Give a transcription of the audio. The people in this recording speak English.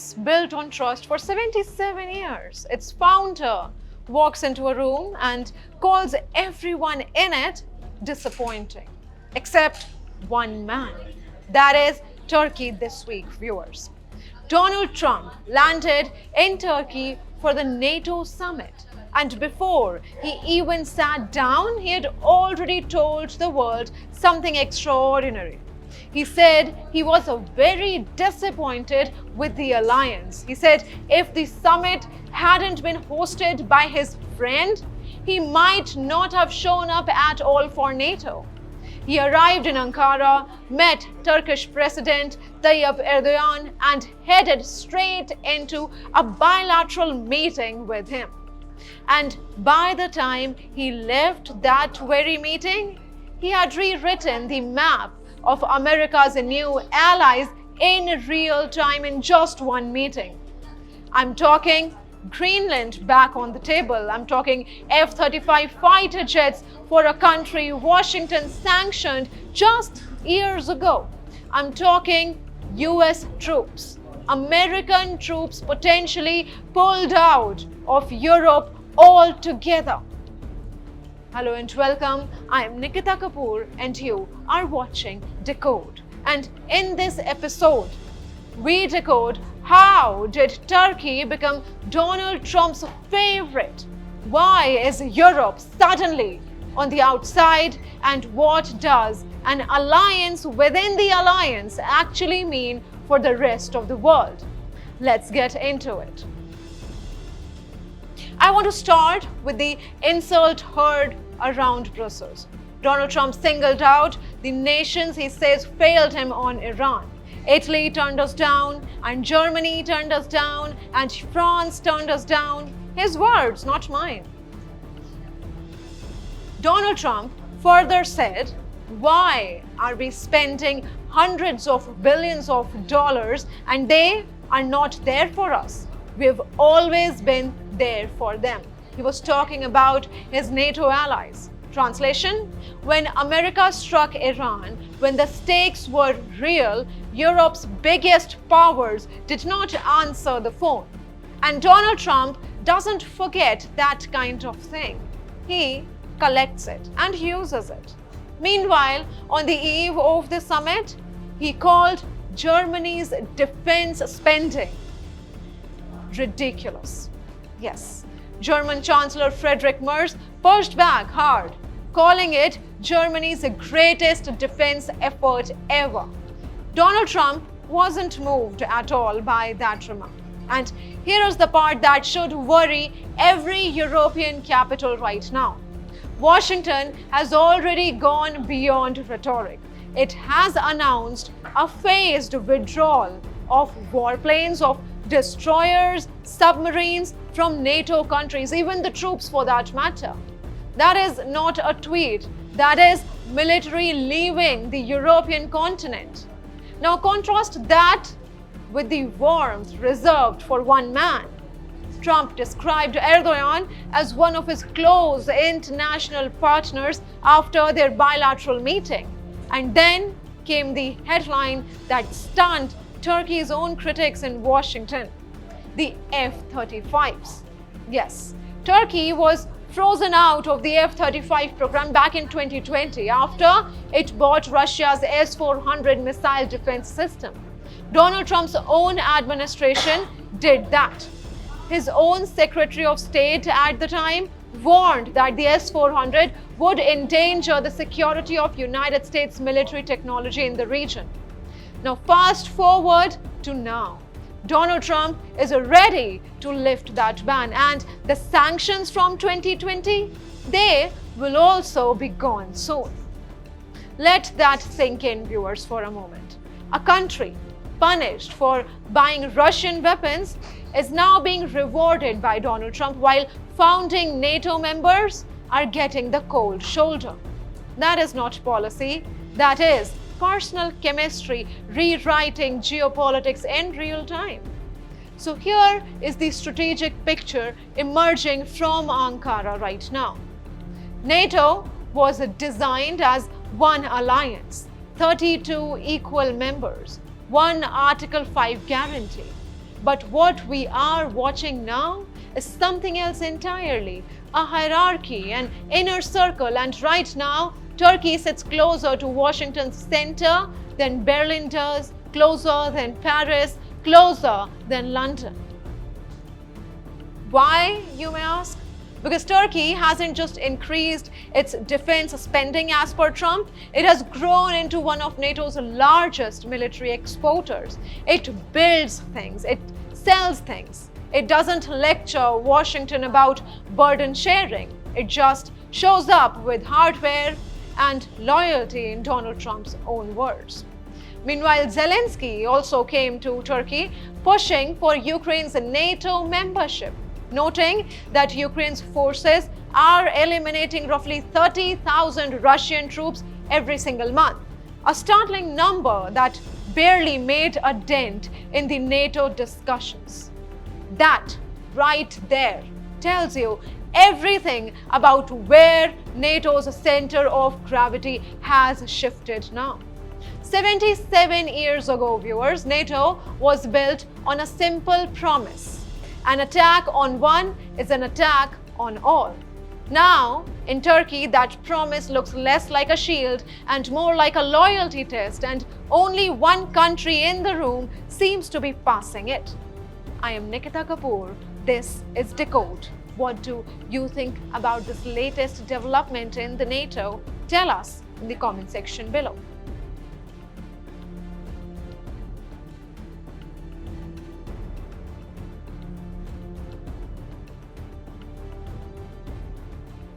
alliance built on trust for 77 years. Its founder walks into a room and calls everyone in it disappointing, except one man. That is Turkey this week, viewers. Donald Trump landed in Turkey for the NATO summit. And before he even sat down, he had already told the world something extraordinary. He said he was very disappointed with the alliance. He said if the summit hadn't been hosted by his friend, he might not have shown up at all for NATO. He arrived in Ankara, met Turkish President Tayyip Erdogan, and headed straight into a bilateral meeting with him. And by the time he left that very meeting, he had rewritten the map of America's new allies in real time in just one meeting. I'm talking Greenland back on the table. I'm talking F-35 fighter jets for a country Washington sanctioned just years ago. I'm talking US troops, American troops potentially pulled out of Europe altogether. Hello and welcome. I am Nikita Kapoor and you are watching Decode. And in this episode, we decode how did Turkey become Donald Trump's favorite? Why is Europe suddenly on the outside? And what does an alliance within the alliance actually mean for the rest of the world? Let's get into it. I want to start with the insult heard around Brussels. Donald Trump singled out the nations he says failed him on Iran. Italy turned us down, and Germany turned us down, and France turned us down. His words, not mine. Donald Trump further said, why are we spending hundreds of billions of dollars and they are not there for us? We've always been there for them. He was talking about his NATO allies. Translation: when America struck Iran, when the stakes were real, Europe's biggest powers did not answer the phone. And Donald Trump doesn't forget that kind of thing. He collects it and uses it. Meanwhile, on the eve of the summit, he called Germany's defense spending ridiculous. Yes, German Chancellor Friedrich Merz pushed back hard, calling it Germany's greatest defense effort ever. Donald Trump wasn't moved at all by that remark. And here is the part that should worry every European capital right now. Washington has already gone beyond rhetoric. It has announced a phased withdrawal of warplanes, of destroyers, submarines from NATO countries, even the troops for that matter. That is not a tweet. That is military leaving the European continent. Now contrast that with the warmth reserved for one man. Trump described Erdogan as one of his close international partners after their bilateral meeting. And then came the headline that stunned Turkey's own critics in Washington: the F-35s. Yes, Turkey was frozen out of the F-35 program back in 2020 after it bought Russia's S-400 missile defense system. Donald Trump's own administration did that. His own Secretary of State at the time warned that the S-400 would endanger the security of United States military technology in the region. Now fast forward to now. Donald Trump is ready to lift that ban, and the sanctions from 2020, they will also be gone soon. Let that sink in, viewers, for a moment. A country punished for buying Russian weapons is now being rewarded by Donald Trump, while founding NATO members are getting the cold shoulder. That is not policy, that is personal chemistry rewriting geopolitics in real time. So here is the strategic picture emerging from Ankara right now. NATO was designed as one alliance, 32 equal members, one Article 5 guarantee. But what we are watching now is something else entirely, a hierarchy, an inner circle, and right now, Turkey sits closer to Washington's center than Berlin does, closer than Paris, closer than London. Why, you may ask? Because Turkey hasn't just increased its defense spending as per Trump, it has grown into one of NATO's largest military exporters. It builds things, it sells things. It doesn't lecture Washington about burden sharing. It just shows up with hardware and loyalty, in Donald Trump's own words. Meanwhile, Zelensky also came to Turkey pushing for Ukraine's NATO membership, noting that Ukraine's forces are eliminating roughly 30,000 Russian troops every single month, a startling number that barely made a dent in the NATO discussions. That right there tells you everything about where NATO's center of gravity has shifted now. 77 years ago, viewers, NATO was built on a simple promise. An attack on one is an attack on all. Now, in Turkey, that promise looks less like a shield and more like a loyalty test, and only one country in the room seems to be passing it. I am Nikita Kapoor. This is Decode. What do you think about this latest development in the NATO? Tell us in the comment section below.